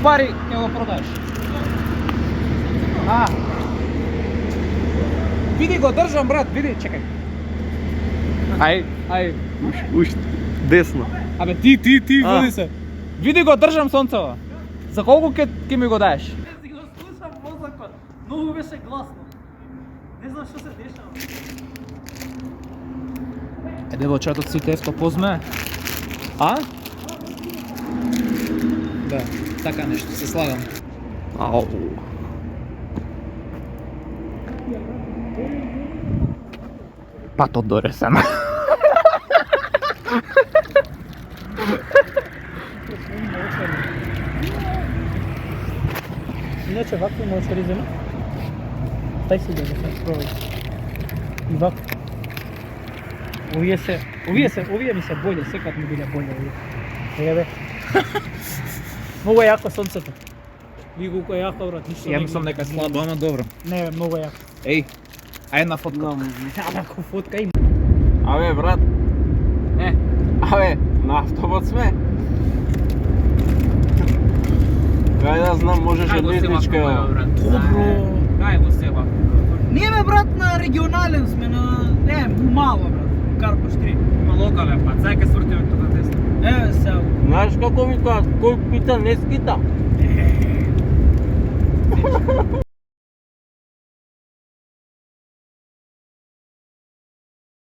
пари ќе го продаеш. Види го држам брат, види, чекај. Ај. Уш, десно. Абе ти води се. Види го држам сонцево. За колку ќе ми го даеш? Не си го слушам мозокот. Многу беше гласно. Не знам што се дешава. Девојчетот си тесто позме. А? Да, така нешто, се слагам. Ау. Пато доресен. Иначе вакво има очеризено. Дай си да се пробај. И вакво. Овие ми се боле, секад ми биле боле овие. Ега бе. Многу е јако сонцето. Ви колку е јако брат, ништо. Ја мислам дека е слабо, ама добро. Не бе, многу е јако. Еј, ај една фотка. Ако фотка има. Абе, брат. Абе, на автобус сме. Кај да знам, можеше лесничка. Добро. Кај го себа? Ние бе брат на регионален сме, на мало брат. Карпаш 3. Има локален пат, сега ќе свртиме тука десно. Еве сега. Знаеш како ми кажа, кој пита не скита.